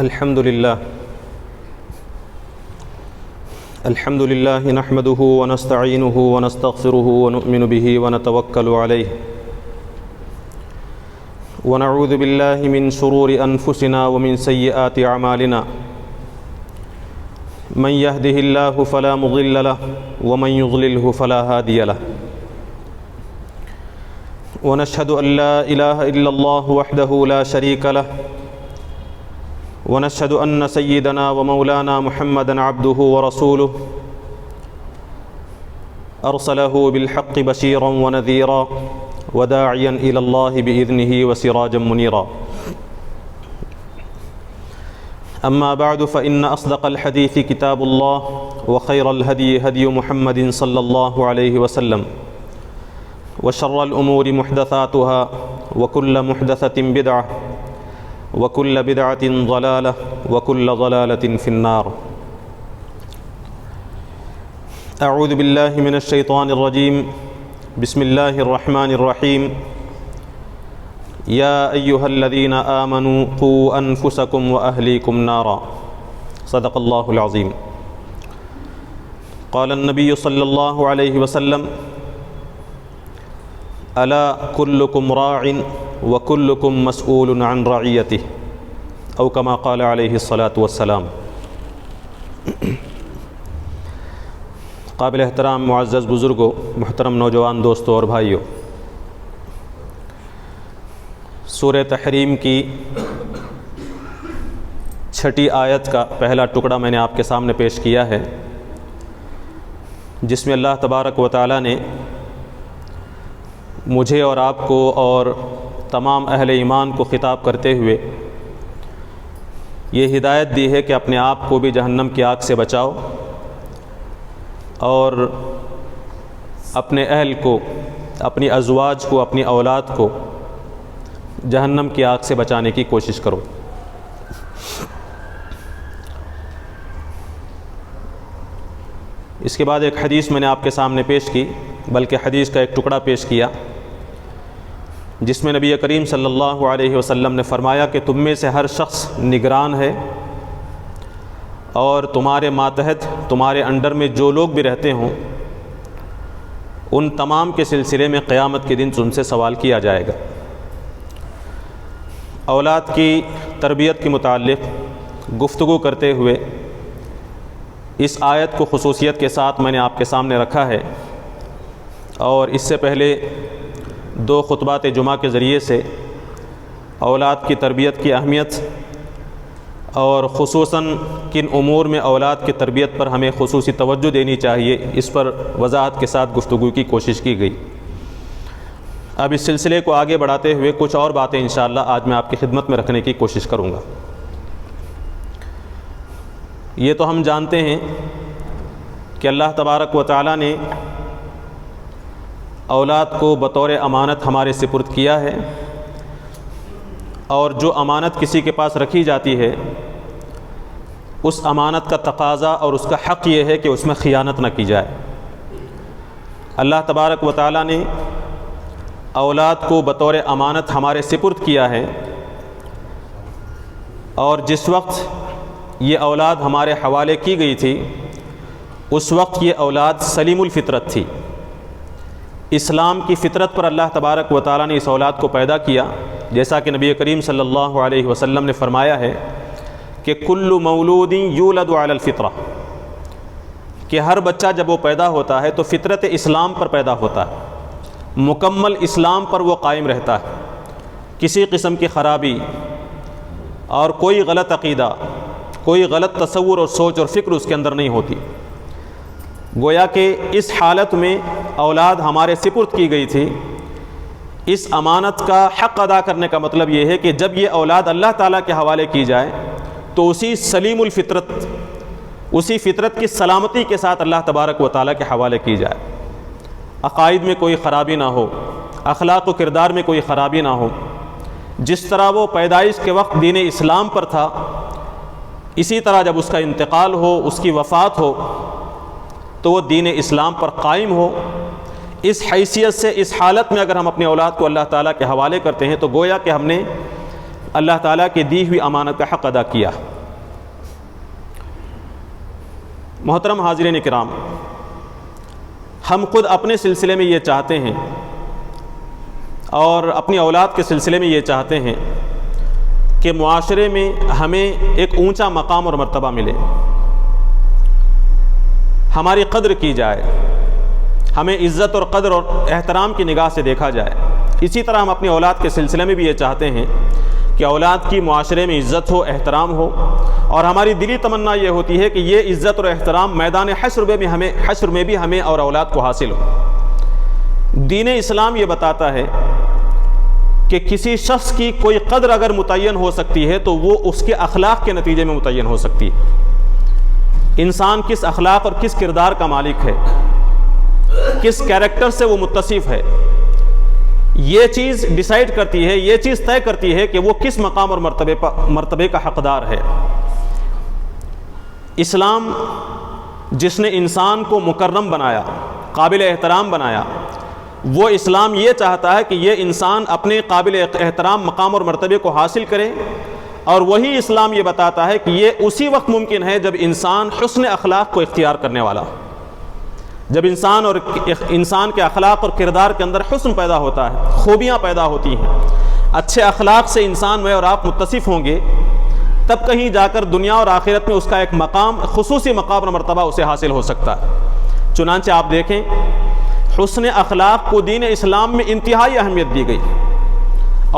الحمد لله نحمده ونستعينه ونستغفره ونؤمن به ونتوكل عليه ونعوذ بالله من شرور أنفسنا ومن سيئات أعمالنا من يهده الله فلا مضل له ومن يضلله فلا هادي له ونشهد أن لا إله إلا الله وحده لا شريك له ونشهد أن سيدنا ومولانا محمدًا عبده ورسوله أرسله بالحق بشيرًا ونذيرًا وداعيًا إلى الله بإذنه وسراجًا منيرًا أما بعد فإن أصدق الحديث كتاب الله وخير الهدي هدي محمد صلى الله عليه وسلم وشر الأمور محدثاتها وكل محدثة بدعة وكل بدعة ضلالة وكل ضلالة في النار أعوذ بالله من الشيطان الرجيم بسم الله الرحمن الرحيم يا أيها الذين آمنوا قوا أنفسكم وأهليكم نارا صدق الله العظيم قال النبي صلى الله عليه وسلم ألا كلكم راع وكلكم مسؤول عن رعيته او كما قال عليه الصلاة والسلام۔ قابل احترام معزز بزرگوں، محترم نوجوان دوستوں اور بھائیوں، سورہ تحریم کی 6 آیت کا پہلا ٹکڑا میں نے آپ کے سامنے پیش کیا ہے، جس میں اللہ تبارک و تعالی نے مجھے اور آپ کو اور تمام اہل ایمان کو خطاب کرتے ہوئے یہ ہدایت دی ہے کہ اپنے آپ کو بھی جہنم کی آگ سے بچاؤ اور اپنے اہل کو، اپنی ازواج کو، اپنی اولاد کو جہنم کی آگ سے بچانے کی کوشش کرو۔ اس کے بعد ایک حدیث میں نے آپ کے سامنے پیش کی، بلکہ حدیث کا ایک ٹکڑا پیش کیا، جس میں نبی کریم صلی اللہ علیہ وسلم نے فرمایا کہ تم میں سے ہر شخص نگران ہے، اور تمہارے ماتحت، تمہارے انڈر میں جو لوگ بھی رہتے ہوں، ان تمام کے سلسلے میں قیامت کے دن تم سے سوال کیا جائے گا۔ اولاد کی تربیت کے متعلق گفتگو کرتے ہوئے اس آیت کو خصوصیت کے ساتھ میں نے آپ کے سامنے رکھا ہے، اور اس سے پہلے 2 خطبات جمعہ کے ذریعے سے اولاد کی تربیت کی اہمیت اور خصوصاً کن امور میں اولاد کی تربیت پر ہمیں خصوصی توجہ دینی چاہیے، اس پر وضاحت کے ساتھ گفتگو کی کوشش کی گئی۔ اب اس سلسلے کو آگے بڑھاتے ہوئے کچھ اور باتیں انشاءاللہ آج میں آپ کی خدمت میں رکھنے کی کوشش کروں گا۔ یہ تو ہم جانتے ہیں کہ اللہ تبارک و تعالی نے اولاد کو بطور امانت ہمارے سپرد کیا ہے، اور جو امانت کسی کے پاس رکھی جاتی ہے، اس امانت کا تقاضا اور اس کا حق یہ ہے کہ اس میں خیانت نہ کی جائے۔ اللہ تبارک و تعالی نے اولاد کو بطور امانت ہمارے سپرد کیا ہے، اور جس وقت یہ اولاد ہمارے حوالے کی گئی تھی، اس وقت یہ اولاد سلیم الفطرت تھی۔ اسلام کی فطرت پر اللہ تبارک و تعالی نے اس اولاد کو پیدا کیا، جیسا کہ نبی کریم صلی اللہ علیہ وسلم نے فرمایا ہے کہ کل مولود یولد علی الفطرہ، کہ ہر بچہ جب وہ پیدا ہوتا ہے تو فطرت اسلام پر پیدا ہوتا ہے، مکمل اسلام پر وہ قائم رہتا ہے، کسی قسم کی خرابی اور کوئی غلط عقیدہ، کوئی غلط تصور اور سوچ اور فکر اس کے اندر نہیں ہوتی۔ گویا کہ اس حالت میں اولاد ہمارے سپرد کی گئی تھی۔ اس امانت کا حق ادا کرنے کا مطلب یہ ہے کہ جب یہ اولاد اللہ تعالیٰ کے حوالے کی جائے تو اسی سلیم الفطرت، اسی فطرت کی سلامتی کے ساتھ اللہ تبارک و تعالیٰ کے حوالے کی جائے، عقائد میں کوئی خرابی نہ ہو، اخلاق و کردار میں کوئی خرابی نہ ہو۔ جس طرح وہ پیدائش کے وقت دین اسلام پر تھا، اسی طرح جب اس کا انتقال ہو، اس کی وفات ہو، تو وہ دین اسلام پر قائم ہو۔ اس حیثیت سے اس حالت میں اگر ہم اپنی اولاد کو اللہ تعالیٰ کے حوالے کرتے ہیں تو گویا کہ ہم نے اللہ تعالیٰ کی دی ہوئی امانت کا حق ادا کیا۔ محترم حاضرین کرام، ہم خود اپنے سلسلے میں یہ چاہتے ہیں اور اپنی اولاد کے سلسلے میں یہ چاہتے ہیں کہ معاشرے میں ہمیں ایک اونچا مقام اور مرتبہ ملے، ہماری قدر کی جائے، ہمیں عزت اور قدر اور احترام کی نگاہ سے دیکھا جائے۔ اسی طرح ہم اپنی اولاد کے سلسلے میں بھی یہ چاہتے ہیں کہ اولاد کی معاشرے میں عزت ہو، احترام ہو، اور ہماری دلی تمنا یہ ہوتی ہے کہ یہ عزت اور احترام میدان حشر میں بھی ہمیں اور اولاد کو حاصل ہو۔ دین اسلام یہ بتاتا ہے کہ کسی شخص کی کوئی قدر اگر متعین ہو سکتی ہے تو وہ اس کے اخلاق کے نتیجے میں متعین ہو سکتی ہے۔ انسان کس اخلاق اور کس کردار کا مالک ہے، کس کیریکٹر سے وہ متصف ہے، یہ چیز ڈیسائیڈ کرتی ہے، یہ چیز طے کرتی ہے کہ وہ کس مقام اور مرتبے کا حقدار ہے۔ اسلام جس نے انسان کو مکرم بنایا، قابل احترام بنایا، وہ اسلام یہ چاہتا ہے کہ یہ انسان اپنے قابل احترام مقام اور مرتبے کو حاصل کرے، اور وہی اسلام یہ بتاتا ہے کہ یہ اسی وقت ممکن ہے جب انسان حسن اخلاق کو اختیار کرنے والا، جب انسان کے اخلاق اور کردار کے اندر حسن پیدا ہوتا ہے، خوبیاں پیدا ہوتی ہیں، اچھے اخلاق سے انسان میں اور آپ متصف ہوں گے، تب کہیں جا کر دنیا اور آخرت میں اس کا ایک مقام، خصوصی مقام اور مرتبہ اسے حاصل ہو سکتا ہے۔ چنانچہ آپ دیکھیں، حسن اخلاق کو دین اسلام میں انتہائی اہمیت دی گئی۔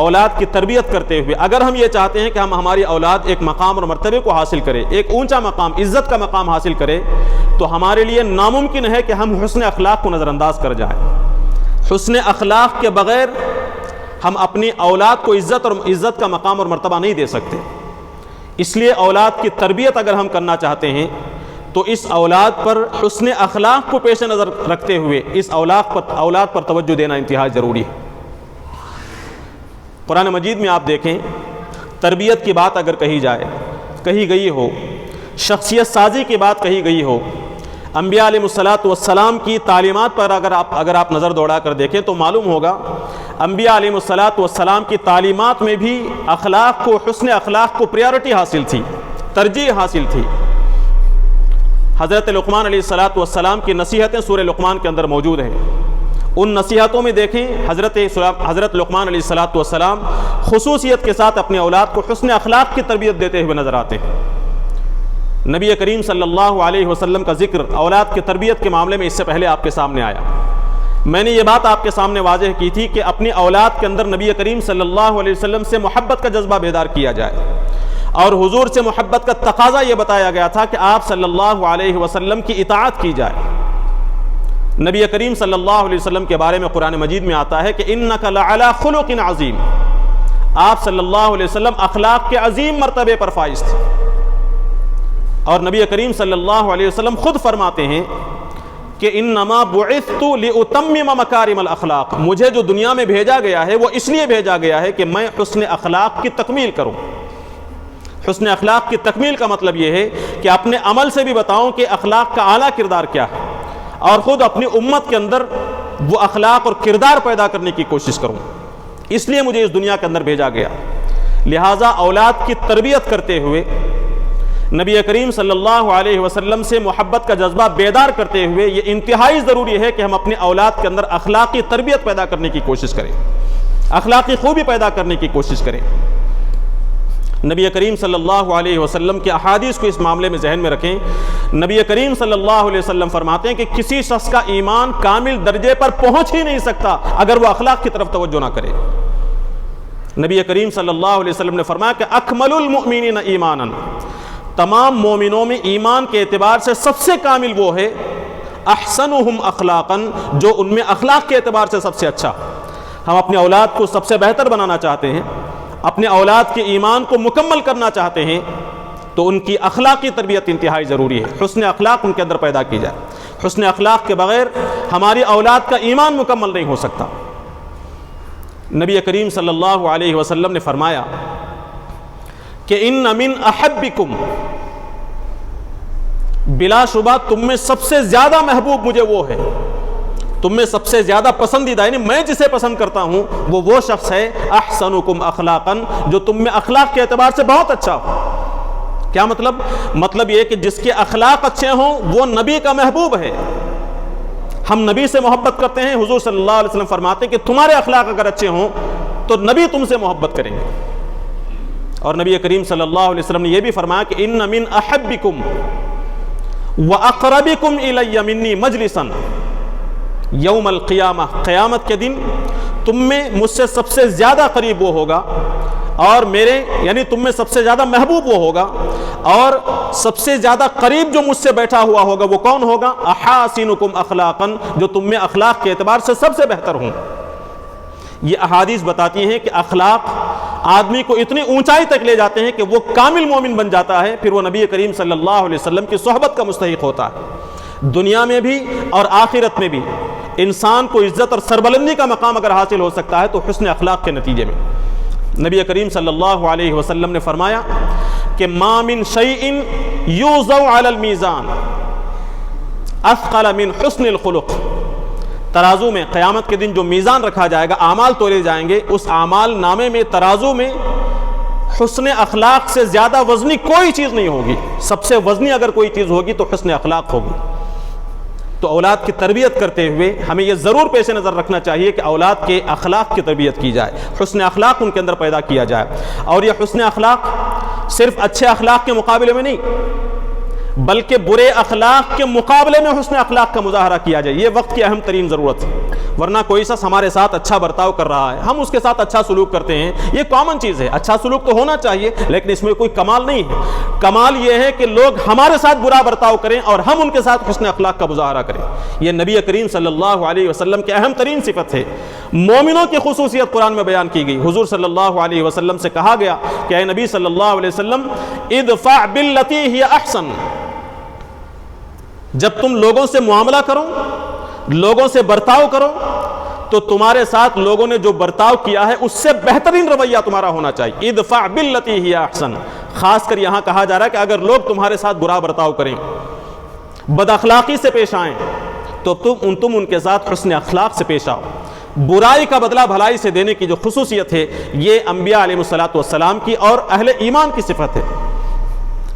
اولاد کی تربیت کرتے ہوئے اگر ہم یہ چاہتے ہیں کہ ہماری اولاد ایک مقام اور مرتبے کو حاصل کرے، ایک اونچا مقام، عزت کا مقام حاصل کرے، تو ہمارے لیے ناممکن ہے کہ ہم حسن اخلاق کو نظر انداز کر جائیں۔ حسن اخلاق کے بغیر ہم اپنی اولاد کو عزت کا مقام اور مرتبہ نہیں دے سکتے۔ اس لیے اولاد کی تربیت اگر ہم کرنا چاہتے ہیں تو اس اولاد پر حسن اخلاق کو پیش نظر رکھتے ہوئے اس اولاد پر توجہ دینا انتہائی ضروری ہے۔ قرآن مجید میں آپ دیکھیں، تربیت کی بات اگر کہی گئی ہو، شخصیت سازی کی بات کہی گئی ہو، انبیاء علیہ السلام کی تعلیمات پر اگر آپ نظر دوڑا کر دیکھیں تو معلوم ہوگا انبیاء علیہ السلام کی تعلیمات میں بھی اخلاق کو، حسن اخلاق کو پریارٹی حاصل تھی، ترجیح حاصل تھی۔ حضرت لقمان علیہ السلام کی نصیحتیں سورہ لقمان کے اندر موجود ہیں۔ ان نصیحتوں میں دیکھیں حضرت لقمان علیہ السلام خصوصیت کے ساتھ اپنے اولاد کو حسن اخلاق کی تربیت دیتے ہوئے نظر آتے ہیں۔ نبی کریم صلی اللہ علیہ وسلم کا ذکر اولاد کی تربیت کے معاملے میں اس سے پہلے آپ کے سامنے آیا۔ میں نے یہ بات آپ کے سامنے واضح کی تھی کہ اپنی اولاد کے اندر نبی کریم صلی اللہ علیہ وسلم سے محبت کا جذبہ بیدار کیا جائے، اور حضور سے محبت کا تقاضا یہ بتایا گیا تھا کہ آپ صلی اللہ علیہ وسلم کی اطاعت کی جائے۔ نبی کریم صلی اللہ علیہ وسلم کے بارے میں قرآن مجید میں آتا ہے کہ اِنَّكَ لَعَلَىٰ خُلُقٍ عَظِيمٍ، آپ صلی اللہ علیہ وسلم اخلاق کے عظیم مرتبے پر فائز تھے۔ اور نبی کریم صلی اللہ علیہ وسلم خود فرماتے ہیں کہ انما بعثت لأتمم مکارم الاخلاق، مجھے جو دنیا میں بھیجا گیا ہے وہ اس لیے بھیجا گیا ہے کہ میں حسن اخلاق کی تکمیل کروں۔ حسن اخلاق کی تکمیل کا مطلب یہ ہے کہ اپنے عمل سے بھی بتاؤں کہ اخلاق کا اعلیٰ کردار کیا ہے، اور خود اپنی امت کے اندر وہ اخلاق اور کردار پیدا کرنے کی کوشش کروں، اس لیے مجھے اس دنیا کے اندر بھیجا گیا۔ لہٰذا اولاد کی تربیت کرتے ہوئے نبی کریم صلی اللہ علیہ وسلم سے محبت کا جذبہ بیدار کرتے ہوئے یہ انتہائی ضروری ہے کہ ہم اپنے اولاد کے اندر اخلاقی تربیت پیدا کرنے کی کوشش کریں، اخلاقی خوبی پیدا کرنے کی کوشش کریں۔ نبی کریم صلی اللہ علیہ وسلم کے احادیث کو اس معاملے میں ذہن میں رکھیں۔ نبی کریم صلی اللہ علیہ وسلم فرماتے ہیں کہ کسی شخص کا ایمان کامل درجے پر پہنچ ہی نہیں سکتا اگر وہ اخلاق کی طرف توجہ نہ کرے۔ نبی کریم صلی اللہ علیہ وسلم نے فرمایا کہ اکمل المؤمنین ایمانا، تمام مومنوں میں ایمان کے اعتبار سے سب سے کامل وہ ہے احسنہم اخلاقا، جو ان میں اخلاق کے اعتبار سے سب سے اچھا۔ ہم اپنے اولاد کو سب سے بہتر بنانا چاہتے ہیں، اپنے اولاد کے ایمان کو مکمل کرنا چاہتے ہیں، تو ان کی اخلاقی تربیت انتہائی ضروری ہے، حسن اخلاق ان کے اندر پیدا کی جائے۔ حسن اخلاق کے بغیر ہماری اولاد کا ایمان مکمل نہیں ہو سکتا۔ نبی کریم صلی اللہ علیہ وسلم نے فرمایا کہ ان من احبکم، بلا شبہ تم میں سب سے زیادہ محبوب مجھے وہ ہے۔ تم میں سب سے زیادہ پسندیدہ یعنی میں جسے پسند کرتا ہوں وہ شخص ہے احسنکم اخلاقا، جو تم میں اخلاق کے اعتبار سے بہت اچھا ہو۔ کیا مطلب یہ کہ جس کے اخلاق اچھے ہوں وہ نبی کا محبوب ہے۔ ہم نبی سے محبت کرتے ہیں، حضور صلی اللہ علیہ وسلم فرماتے ہیں کہ تمہارے اخلاق اگر اچھے ہوں تو نبی تم سے محبت کریں گے۔ اور نبی کریم صلی اللہ علیہ وسلم نے یہ بھی فرمایا کہ ان من احبکم واقربکم الی منی مجلسا یوم القیامہ، قیامت کے دن تم میں مجھ سے سب سے زیادہ قریب وہ ہوگا اور میرے یعنی تم میں سب سے زیادہ محبوب وہ ہوگا، اور سب سے زیادہ قریب جو مجھ سے بیٹھا ہوا ہوگا وہ کون ہوگا؟ احاسنکم اخلاقا، جو تم میں اخلاق کے اعتبار سے سب سے بہتر ہوں۔ یہ احادیث بتاتی ہیں کہ اخلاق آدمی کو اتنی اونچائی تک لے جاتے ہیں کہ وہ کامل مومن بن جاتا ہے، پھر وہ نبی کریم صلی اللہ علیہ وسلم کی صحبت کا مستحق ہوتا ہے۔ دنیا میں بھی اور آخرت میں بھی انسان کو عزت اور سربلندی کا مقام اگر حاصل ہو سکتا ہے تو حسن اخلاق کے نتیجے میں۔ نبی کریم صلی اللہ علیہ وسلم نے فرمایا کہ ما من شیء یوضع علی المیزان اثقل من حسن الخلق، ترازو میں قیامت کے دن جو میزان رکھا جائے گا، اعمال تولے جائیں گے، اس اعمال نامے میں ترازو میں حسن اخلاق سے زیادہ وزنی کوئی چیز نہیں ہوگی۔ سب سے وزنی اگر کوئی چیز ہوگی تو حسن اخلاق ہوگی۔ تو اولاد کی تربیت کرتے ہوئے ہمیں یہ ضرور پیش نظر رکھنا چاہیے کہ اولاد کے اخلاق کی تربیت کی جائے، حسن اخلاق ان کے اندر پیدا کیا جائے، اور یہ حسن اخلاق صرف اچھے اخلاق کے مقابلے میں نہیں بلکہ برے اخلاق کے مقابلے میں حسن اخلاق کا مظاہرہ کیا جائے۔ یہ وقت کی اہم ترین ضرورت ہے، ورنہ کوئی شخص ہمارے ساتھ اچھا برتاؤ کر رہا ہے، ہم اس کے ساتھ اچھا سلوک کرتے ہیں، یہ کامن چیز ہے، اچھا سلوک تو ہونا چاہیے لیکن اس میں کوئی کمال نہیں ہے۔ کمال یہ ہے کہ لوگ ہمارے ساتھ برا برتاؤ کریں اور ہم ان کے ساتھ حسن اخلاق کا مظاہرہ کریں۔ یہ نبی کریم صلی اللہ علیہ وسلم کی اہم ترین صفت ہے۔ مومنوں کی خصوصیت قرآن میں بیان کی گئی۔ حضور صلی اللہ علیہ وسلم سے کہا گیا کہ اے نبی صلی اللہ علیہ وسلم ادفع باللتی ہی احسن، جب تم لوگوں سے معاملہ کرو، لوگوں سے برتاؤ کرو تو تمہارے ساتھ لوگوں نے جو برتاؤ کیا ہے اس سے بہترین رویہ تمہارا ہونا چاہیے۔ ادفع باللتی ہی احسن، خاص کر یہاں کہا جا رہا ہے کہ اگر لوگ تمہارے ساتھ برا برتاؤ کریں، بد اخلاقی سے پیش آئیں تو تم ان کے ساتھ حسن اخلاق سے پیش آؤ۔ برائی کا بدلہ بھلائی سے دینے کی جو خصوصیت ہے یہ انبیاء علیہ الصلوۃ والسلام کی اور اہل ایمان کی صفت ہے۔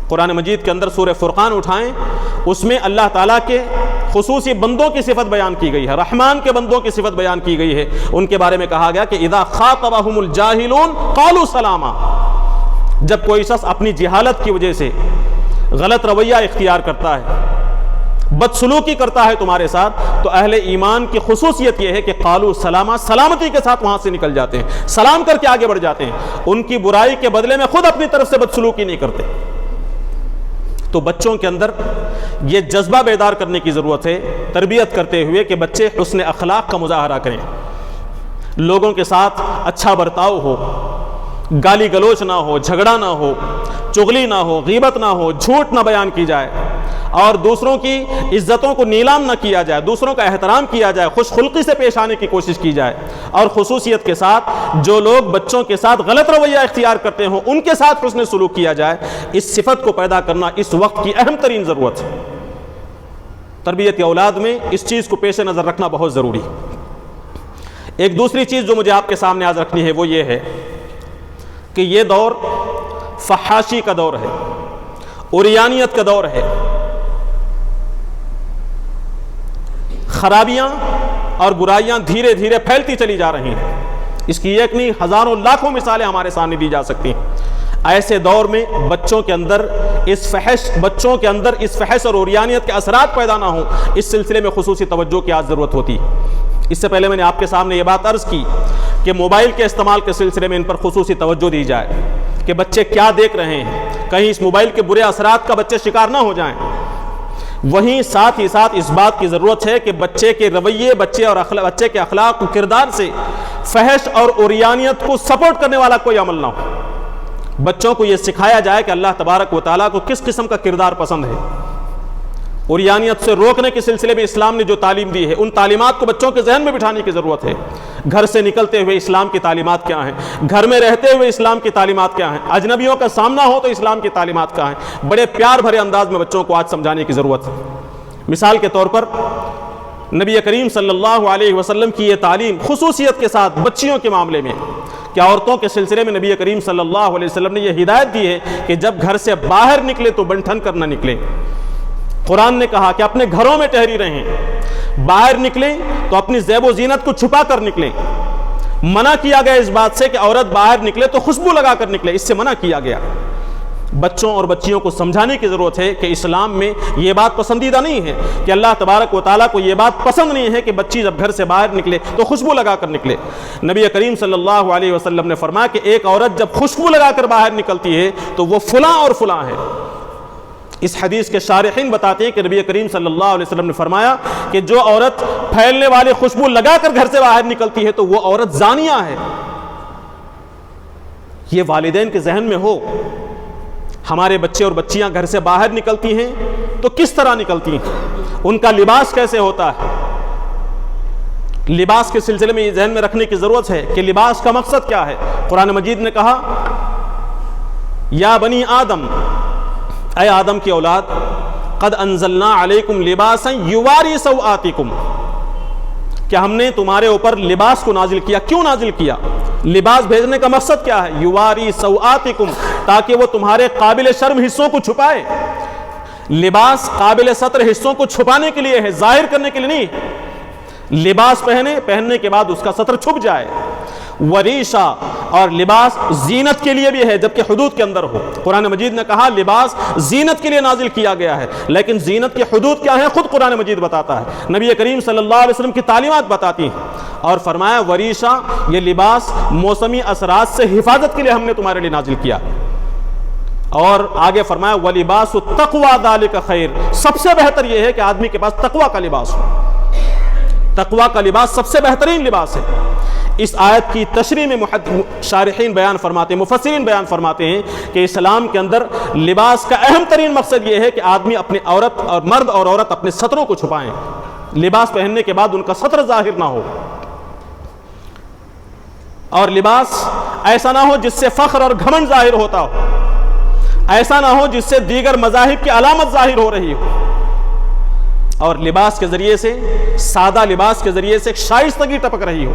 قرآن مجید کے اندر سورہ فرقان اٹھائیں، اس میں اللہ تعالیٰ کے خصوصی بندوں کی صفت بیان کی گئی ہے، رحمان کے بندوں کی صفت بیان کی گئی ہے۔ ان کے بارے میں کہا گیا کہ اذا خاطبهم الجاہلون قالوا سلاما، جب کوئی شخص اپنی جہالت کی وجہ سے غلط رویہ اختیار کرتا ہے، بدسلوکی کرتا ہے تمہارے ساتھ، تو اہل ایمان کی خصوصیت یہ ہے کہ قالوا سلاما، سلامتی کے ساتھ وہاں سے نکل جاتے ہیں، سلام کر کے آگے بڑھ جاتے ہیں، ان کی برائی کے بدلے میں خود اپنی طرف سے بدسلوکی نہیں کرتے۔ تو بچوں کے اندر یہ جذبہ بیدار کرنے کی ضرورت ہے تربیت کرتے ہوئے کہ بچے حسن اخلاق کا مظاہرہ کریں، لوگوں کے ساتھ اچھا برتاؤ ہو، گالی گلوچ نہ ہو، جھگڑا نہ ہو، چغلی نہ ہو، غیبت نہ ہو، جھوٹ نہ بیان کی جائے، اور دوسروں کی عزتوں کو نیلام نہ کیا جائے، دوسروں کا احترام کیا جائے، خوش خلقی سے پیش آنے کی کوشش کی جائے، اور خصوصیت کے ساتھ جو لوگ بچوں کے ساتھ غلط رویہ اختیار کرتے ہوں ان کے ساتھ حسن سلوک کیا جائے۔ اس صفت کو پیدا کرنا اس وقت کی اہم ترین ضرورت ہے۔ تربیت اولاد میں اس چیز کو پیش نظر رکھنا بہت ضروری ہے۔ ایک دوسری چیز جو مجھے آپ کے سامنے آج رکھنی ہے وہ یہ ہے کہ یہ دور فحاشی کا دور ہے، عریانیت کا دور ہے، خرابیاں اور برائیاں دھیرے دھیرے پھیلتی چلی جا رہی ہیں۔ اس کی ایک نہیں ہزاروں لاکھوں مثالیں ہمارے سامنے دی جا سکتی ہیں۔ ایسے دور میں بچوں کے اندر اس فحش اور عریانیت کے اثرات پیدا نہ ہوں، اس سلسلے میں خصوصی توجہ کی آج ضرورت ہوتی ہے۔ اس سے پہلے میں نے آپ کے سامنے یہ بات عرض کی کہ موبائل کے استعمال کے سلسلے میں ان پر خصوصی توجہ دی جائے کہ بچے کیا دیکھ رہے ہیں، کہیں اس موبائل کے برے اثرات کا بچے شکار نہ ہو جائیں۔ وہیں ساتھ ہی ساتھ اس بات کی ضرورت ہے کہ بچے کے رویے، بچے کے اخلاق و کردار سے فحش اور عریانیت کو سپورٹ کرنے والا کوئی عمل نہ ہو۔ بچوں کو یہ سکھایا جائے کہ اللہ تبارک و تعالیٰ کو کس قسم کا کردار پسند ہے۔ عریانیت سے روکنے کے سلسلے میں اسلام نے جو تعلیم دی ہے ان تعلیمات کو بچوں کے ذہن میں بٹھانے کی ضرورت ہے۔ گھر سے نکلتے ہوئے اسلام کی تعلیمات کیا ہیں، گھر میں رہتے ہوئے اسلام کی تعلیمات کیا ہیں، اجنبیوں کا سامنا ہو تو اسلام کی تعلیمات کیا ہیں، بڑے پیار بھرے انداز میں بچوں کو آج سمجھانے کی ضرورت ہے۔ مثال کے طور پر نبی کریم صلی اللہ علیہ وسلم کی یہ تعلیم خصوصیت کے ساتھ بچیوں کے معاملے میں کہ عورتوں کے سلسلے میں نبی کریم صلی اللہ علیہ وسلم نے یہ ہدایت دی ہے کہ جب گھر سے باہر نکلے تو بنٹھن کر نہ نکلیں. قرآن نے کہا کہ اپنے گھروں میں ٹھہری رہیں, باہر نکلیں تو اپنی زیب و زینت کو چھپا کر نکلیں. منع کیا گیا اس بات سے کہ عورت باہر نکلے تو خوشبو لگا کر نکلے, اس سے منع کیا گیا. بچوں اور بچیوں کو سمجھانے کی ضرورت ہے کہ اسلام میں یہ بات پسندیدہ نہیں ہے, کہ اللہ تبارک و تعالیٰ کو یہ بات پسند نہیں ہے کہ بچی جب گھر سے باہر نکلے تو خوشبو لگا کر نکلے. نبی کریم صلی اللہ علیہ وسلم نے فرمایا کہ ایک عورت جب خوشبو لگا کر باہر نکلتی ہے تو وہ فلاں اور فلاں ہے. اس حدیث کے شارحین بتاتے ہیں کہ نبی کریم صلی اللہ علیہ وسلم نے فرمایا کہ جو عورت پھیلنے والی خوشبو لگا کر گھر سے باہر نکلتی ہے تو وہ عورت زانیہ ہے. یہ والدین کے ذہن میں ہو. ہمارے بچے اور بچیاں گھر سے باہر نکلتی ہیں تو کس طرح نکلتی ہیں, ان کا لباس کیسے ہوتا ہے. لباس کے سلسلے میں یہ ذہن میں رکھنے کی ضرورت ہے کہ لباس کا مقصد کیا ہے. قرآن مجید نے کہا یا بنی آدم, اے آدم کی اولاد, قد انزلنا علیکم لباسا یواری سوآتکم, کہ ہم نے تمہارے اوپر لباس کو نازل کیا. کیوں نازل کیا؟ لباس بھیجنے کا مقصد کیا ہے؟ یواری سوآتکم, تاکہ وہ تمہارے قابل شرم حصوں کو چھپائے. لباس قابل ستر حصوں کو چھپانے کے لیے ہے, ظاہر کرنے کے لیے نہیں. لباس پہننے کے بعد اس کا ستر چھپ جائے. وریشا, اور لباس زینت کے لیے بھی ہے جبکہ حدود کے اندر ہو. قرآن مجید نے کہا لباس زینت کے لیے نازل کیا گیا ہے, لیکن زینت کی حدود کیا ہے خود قرآن مجید بتاتا ہے, نبی کریم صلی اللہ علیہ وسلم کی تعلیمات بتاتی ہیں. اور فرمایا وریشا, یہ لباس موسمی اثرات سے حفاظت کے لیے ہم نے تمہارے لیے نازل کیا. اور آگے فرمایا وَلِبَاسُ التَّقْوَى ذَلِكَ خَيْرٌ, سب سے بہتر یہ ہے کہ آدمی کے پاس تقوی کا لباس ہو. تقوی کا لباس سب سے بہترین لباس ہے. اس آیت کی تشریح میں شارحین بیان فرماتے ہیں, مفسرین بیان فرماتے ہیں کہ اسلام کے اندر لباس کا اہم ترین مقصد یہ ہے کہ آدمی اپنے عورت اور مرد اور عورت اپنے ستروں کو چھپائیں. لباس پہننے کے بعد ان کا ستر ظاہر نہ ہو, اور لباس ایسا نہ ہو جس سے فخر اور گھمنڈ ظاہر ہوتا ہو, ایسا نہ ہو جس سے دیگر مذاہب کی علامت ظاہر ہو رہی ہو. اور لباس کے ذریعے سے, سادہ لباس کے ذریعے سے ایک شائستگی ٹپک رہی ہو,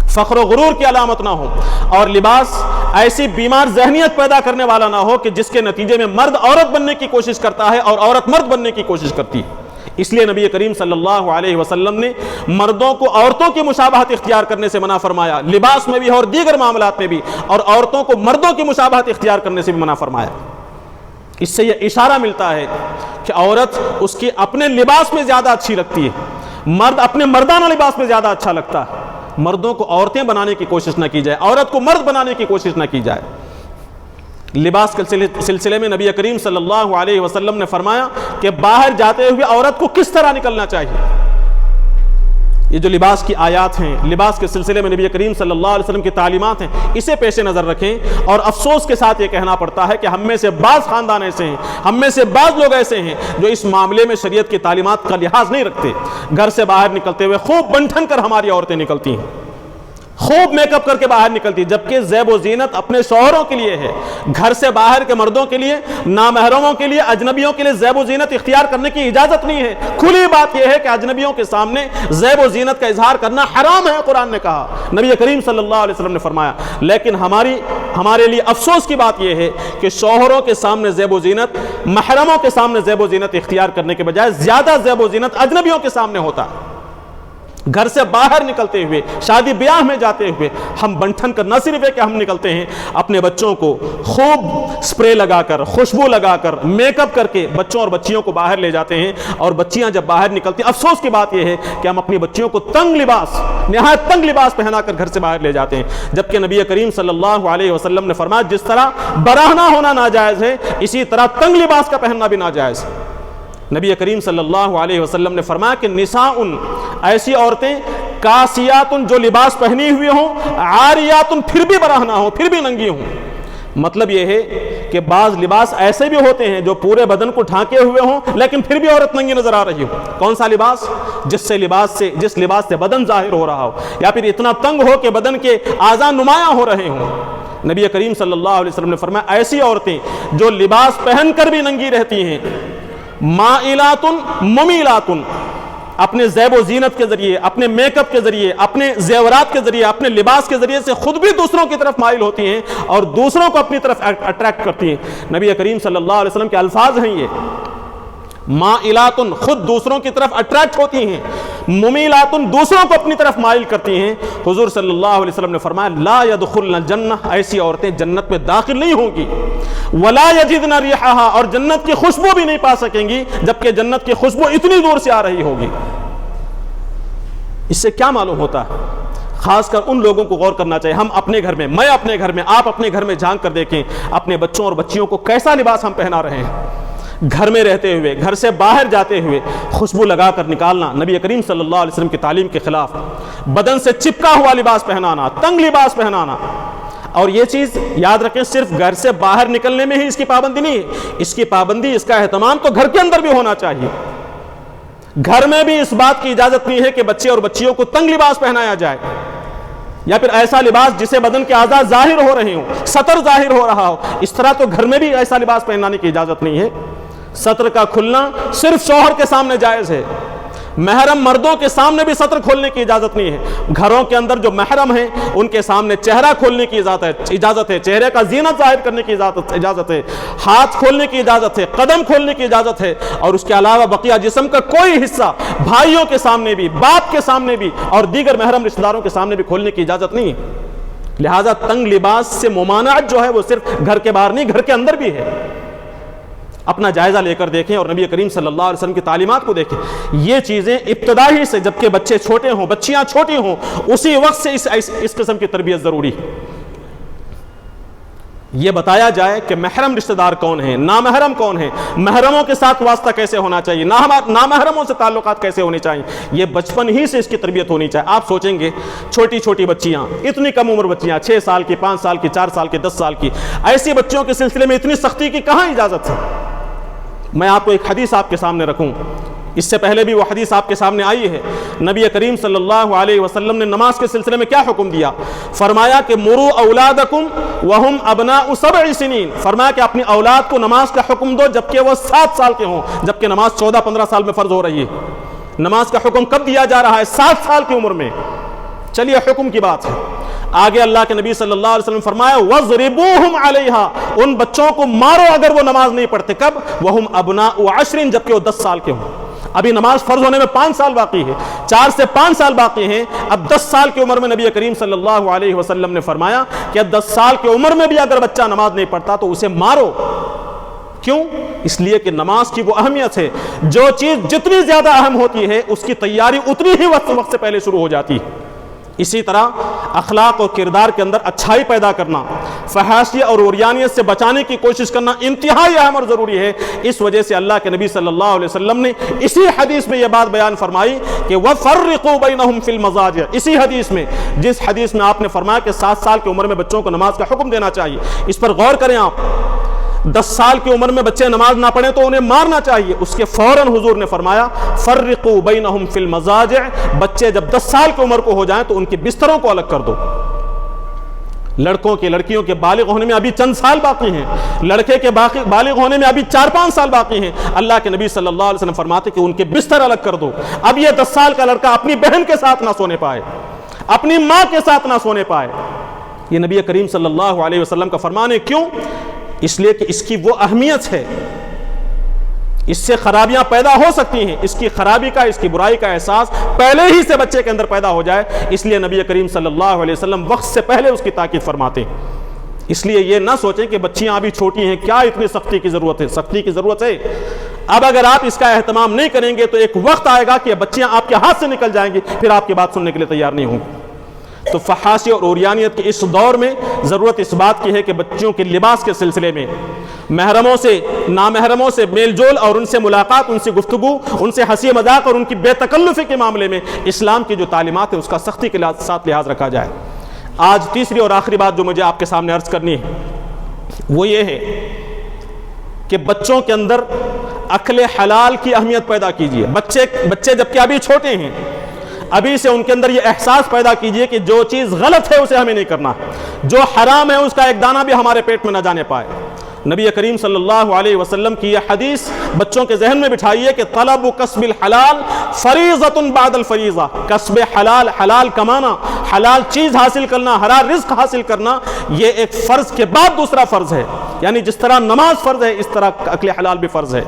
فخر و غرور کی علامت نہ ہو. اور لباس ایسی بیمار ذہنیت پیدا کرنے والا نہ ہو کہ جس کے نتیجے میں مرد عورت بننے کی کوشش کرتا ہے اور عورت مرد بننے کی کوشش کرتی ہے. اس لیے نبی کریم صلی اللہ علیہ وسلم نے مردوں کو عورتوں کی مشابہت اختیار کرنے سے منع فرمایا, لباس میں بھی اور دیگر معاملات میں بھی, اور عورتوں کو مردوں کی مشابہت اختیار کرنے سے بھی منع فرمایا. اس سے یہ اشارہ ملتا ہے کہ عورت اس کی اپنے لباس میں زیادہ اچھی لگتی ہے, مرد اپنے مردانہ لباس میں زیادہ اچھا لگتا ہے. مردوں کو عورتیں بنانے کی کوشش نہ کی جائے, عورت کو مرد بنانے کی کوشش نہ کی جائے. لباس کے سلسلے میں نبی کریم صلی اللہ علیہ وسلم نے فرمایا کہ باہر جاتے ہوئے عورت کو کس طرح نکلنا چاہیے. یہ جو لباس کی آیات ہیں, لباس کے سلسلے میں نبی کریم صلی اللہ علیہ وسلم کی تعلیمات ہیں, اسے پیش نظر رکھیں. اور افسوس کے ساتھ یہ کہنا پڑتا ہے کہ ہم میں سے بعض خاندان ایسے ہیں, ہم میں سے بعض لوگ ایسے ہیں جو اس معاملے میں شریعت کی تعلیمات کا لحاظ نہیں رکھتے. گھر سے باہر نکلتے ہوئے خوب بنٹھن کر ہماری عورتیں نکلتی ہیں, خوب میک اپ کر کے باہر نکلتی, جبکہ زیب و زینت اپنے شوہروں کے لیے ہے. گھر سے باہر کے مردوں کے لیے, نامحرموں کے لیے, اجنبیوں کے لیے زیب و زینت اختیار کرنے کی اجازت نہیں ہے. کھلی بات یہ ہے کہ اجنبیوں کے سامنے زیب و زینت کا اظہار کرنا حرام ہے, قرآن نے کہا, نبی کریم صلی اللہ علیہ وسلم نے فرمایا. لیکن ہمارے لیے افسوس کی بات یہ ہے کہ شوہروں کے سامنے زیب و زینت, محرموں کے سامنے زیب و زینت اختیار کرنے کے بجائے زیادہ زیب و زینت اجنبیوں کے سامنے ہوتا ہے. گھر سے باہر نکلتے ہوئے, شادی بیاہ میں جاتے ہوئے ہم بنٹھن کر, نہ صرف ہے کہ ہم نکلتے ہیں, اپنے بچوں کو خوب سپرے لگا کر, خوشبو لگا کر, میک اپ کر کے بچوں اور بچیوں کو باہر لے جاتے ہیں. اور بچیاں جب باہر نکلتی ہیں, افسوس کی بات یہ ہے کہ ہم اپنی بچیوں کو تنگ لباس, نہایت تنگ لباس پہنا کر گھر سے باہر لے جاتے ہیں, جبکہ نبی کریم صلی اللہ علیہ وسلم نے فرمایا جس طرح براہنہ ہونا ناجائز ہے, اسی طرح تنگ لباس کا پہننا بھی ناجائز ہے. نبی کریم صلی اللہ علیہ وسلم نے فرمایا کہ نساءن, ایسی عورتیں, کاسیاتن, جو لباس پہنی ہوئی ہوں, عاریاتن, پھر بھی براہنہ ہوں, پھر بھی ننگی ہوں. مطلب یہ ہے کہ بعض لباس ایسے بھی ہوتے ہیں جو پورے بدن کو ڈھانکے ہوئے ہوں لیکن پھر بھی عورت ننگی نظر آ رہی ہو. کون سا لباس؟ جس لباس سے بدن ظاہر ہو رہا ہو, یا پھر اتنا تنگ ہو کہ بدن کے اعضاء نمایاں ہو رہے ہوں. نبی کریم صلی اللہ علیہ وسلم نے فرمایا ایسی عورتیں جو لباس پہن کر بھی ننگی رہتی ہیں, مائلاتن ممیلاتن, اپنے زیب و زینت کے ذریعے، اپنے میک اپ کے ذریعے، اپنے زیورات کے ذریعے، اپنے لباس کے ذریعے سے خود بھی دوسروں کی طرف مائل ہوتی ہیں اور دوسروں کو اپنی طرف اٹریکٹ کرتی ہیں۔ نبی کریم صلی اللہ علیہ وسلم کے الفاظ ہیں یہ، مائلاتن، خود دوسروں کی طرف اٹریکٹ ہوتی ہیں، ممیلاتن، دوسروں کو اپنی طرف مائل کرتی ہیں۔ حضور صلی اللہ علیہ وسلم نے فرمایا لا يدخلن الجنہ، ایسی عورتیں جنت میں داخل نہیں ہوں گی، ولا یجدن ریحھا، اور جنت کی خوشبو بھی نہیں پا سکیں گی جبکہ جنت کی خوشبو اتنی دور سے آ رہی ہوگی۔ اس سے کیا معلوم ہوتا ہے؟ خاص کر ان لوگوں کو غور کرنا چاہیے، ہم اپنے گھر میں، میں اپنے گھر میں، آپ اپنے گھر میں جھانک کر دیکھیں اپنے بچوں اور بچیوں کو کیسا لباس ہم پہنا رہے ہیں۔ گھر میں رہتے ہوئے، گھر سے باہر جاتے ہوئے خوشبو لگا کر نکالنا نبی کریم صلی اللہ علیہ وسلم کی تعلیم کے خلاف، بدن سے چپکا ہوا لباس پہنانا، تنگ لباس پہنانا۔ اور یہ چیز یاد رکھیں، صرف گھر سے باہر نکلنے میں ہی اس کی پابندی نہیں ہے، اس کی پابندی، اس کا اہتمام تو گھر کے اندر بھی ہونا چاہیے۔ گھر میں بھی اس بات کی اجازت نہیں ہے کہ بچے اور بچیوں کو تنگ لباس پہنایا جائے، یا پھر ایسا لباس جسے بدن کے اعضاء ظاہر ہو رہے ہوں، سطر ظاہر ہو رہا ہو، اس طرح تو گھر میں بھی ایسا لباس پہنانے کی اجازت نہیں ہے۔ سطر کا کھلنا صرف شوہر کے سامنے جائز ہے، محرم مردوں کے سامنے بھی سطر کھولنے کی اجازت نہیں ہے۔ گھروں کے اندر جو محرم ہیں ان کے سامنے چہرہ کھولنے کی اجازت ہے، چہرے کا زینت ظاہر کرنے کی اجازت ہے، ہاتھ کھولنے کی اجازت ہے، قدم کھولنے کی اجازت ہے، اور اس کے علاوہ بقیہ جسم کا کوئی حصہ بھائیوں کے سامنے بھی، باپ کے سامنے بھی اور دیگر محرم رشتہ داروں کے سامنے بھی کھولنے کی اجازت نہیں ہے۔ لہذا تنگ لباس سے ممانعت جو ہے وہ صرف گھر کے باہر نہیں، گھر کے اندر بھی ہے۔ اپنا جائزہ لے کر دیکھیں اور نبی کریم صلی اللہ علیہ وسلم کی تعلیمات کو دیکھیں۔ یہ چیزیں ابتدائی سے، جبکہ بچے چھوٹے ہوں، بچیاں چھوٹی ہوں، اسی وقت سے اس قسم کی تربیت ضروری ہے۔ یہ بتایا جائے کہ محرم رشتہ دار کون ہیں، نامحرم کون ہیں، محرموں کے ساتھ واسطہ کیسے ہونا چاہیے، نامحرموں سے تعلقات کیسے ہونے چاہیے، یہ بچپن ہی سے اس کی تربیت ہونی چاہیے۔ آپ سوچیں گے چھوٹی چھوٹی بچیاں، اتنی کم عمر بچیاں، 6 سال کی، 5 سال کی، 4 سال کی، 10 سال کی، ایسی بچیوں کے سلسلے میں اتنی سختی کی کہاں اجازت ہے؟ میں آپ کو ایک حدیث آپ کے سامنے رکھوں، اس سے پہلے بھی وہ حدیث آپ کے سامنے آئی ہے۔ نبی کریم صلی اللہ علیہ وسلم نے نماز کے سلسلے میں کیا حکم دیا؟ فرمایا کہ مروا اولادکم وہم ابناء 7 سنین، فرمایا کہ اپنی اولاد کو نماز کا حکم دو جبکہ وہ 7 سال کے ہوں، جبکہ نماز 14-15 سال میں فرض ہو رہی ہے۔ نماز کا حکم کب دیا جا رہا ہے؟ 7 سال کی عمر میں۔ چلیے حکم کی بات ہے، آگے اللہ کے نبی صلی اللہ علیہ وسلم فرمایا وَضْرِبُوهُمْ عَلَيْهَا، ان بچوں کو مارو اگر وہ نماز نہیں پڑھتے۔ کب؟ وَهُمْ أَبْنَاءُ 10، جبکہ وہ 10 سال کے ہوں۔ ابھی نماز فرض ہونے میں 5 سال باقی ہے، 4 سے 5 سال باقی ہیں۔ اب 10 سال کی عمر میں نبی کریم صلی اللہ علیہ وسلم نے فرمایا کہ 10 سال کی عمر میں بھی اگر بچہ نماز نہیں پڑھتا تو اسے مارو۔ کیوں؟ اس لیے کہ نماز کی وہ اہمیت ہے، جو چیز جتنی زیادہ اہم ہوتی ہے اس کی تیاری اتنی ہی وقت سے پہلے شروع ہو جاتی ہے۔ اسی طرح اخلاق اور کردار کے اندر اچھائی پیدا کرنا، فحاشی اور عریانیت سے بچانے کی کوشش کرنا انتہائی اہم اور ضروری ہے۔ اس وجہ سے اللہ کے نبی صلی اللہ علیہ وسلم نے اسی حدیث میں یہ بات بیان فرمائی کہ وَفَرِّقُوا بَيْنَهُمْ فِي الْمَضَاجِعِ، اسی حدیث میں، جس حدیث میں آپ نے فرمایا کہ 7 سال کی عمر میں بچوں کو نماز کا حکم دینا چاہیے، اس پر غور کریں آپ۔ 10 سال کی عمر میں بچے نماز نہ پڑھیں تو انہیں مارنا چاہیے، اس کے فوراً حضور نے فرمایا فرقوا بینہم فی المضاجع، بچے جب 10 سال کی عمر کو ہو جائیں تو ان کے بستروں کو الگ کر دو۔ لڑکوں کے، لڑکیوں کے بالغ ہونے میں ابھی چند سال باقی ہیں، لڑکے کے بالغ ہونے میں ابھی 4-5 سال باقی ہیں۔ اللہ کے نبی صلی اللہ علیہ وسلم فرماتے کہ ان کے بستر الگ کر دو۔ اب یہ 10 سال کا لڑکا اپنی بہن کے ساتھ نہ سونے پائے، اپنی ماں کے ساتھ نہ سونے پائے۔ یہ نبی کریم صلی اللہ علیہ وسلم کا فرمان ہے۔ کیوں؟ اس لیے کہ اس کی وہ اہمیت ہے، اس سے خرابیاں پیدا ہو سکتی ہیں، اس کی خرابی کا، اس کی برائی کا احساس پہلے ہی سے بچے کے اندر پیدا ہو جائے، اس لیے نبی کریم صلی اللہ علیہ وسلم وقت سے پہلے اس کی تاکید فرماتے ہیں۔ اس لیے یہ نہ سوچیں کہ بچیاں ابھی چھوٹی ہیں، کیا اتنی سختی کی ضرورت ہے؟ سختی کی ضرورت ہے۔ اب اگر آپ اس کا اہتمام نہیں کریں گے تو ایک وقت آئے گا کہ بچیاں آپ کے ہاتھ سے نکل جائیں گی، پھر آپ کی بات سننے کے لیے تیار نہیں ہوں گی۔ تو فحاشی اور عریانیت کے اس دور میں ضرورت اس بات کی ہے کہ بچوں کے لباس کے سلسلے میں محرموں سے، نامحرموں سے میل جول اور ان سے ملاقات، ان سے گفتگو، ان سے ہنسی مذاق اور ان کی بے تکلفی کے معاملے میں اسلام کی جو تعلیمات ہے اس کا سختی کے ساتھ لحاظ رکھا جائے۔ آج تیسری اور آخری بات جو مجھے آپ کے سامنے عرض کرنی ہے وہ یہ ہے کہ بچوں کے اندر اکل حلال کی اہمیت پیدا کیجیے۔ بچے جبکہ ابھی چھوٹے ہیں، ابھی سے ان کے اندر یہ احساس پیدا کیجئے کہ جو چیز غلط ہے اسے ہمیں نہیں کرنا، جو حرام ہے اس کا ایک دانہ بھی ہمارے پیٹ میں نہ جانے پائے۔ نبی کریم صلی اللہ علیہ وسلم کی یہ حدیث بچوں کے ذہن میں بٹھائیے کہ طلب کسب الحلال فریضۃ بعد الفریضہ، کسب حلال، حلال کمانا، حلال چیز حاصل کرنا، حلال رزق حاصل کرنا، یہ ایک فرض کے بعد دوسرا فرض ہے. یعنی جس طرح نماز فرض ہے اس طرح اکل حلال بھی فرض ہے.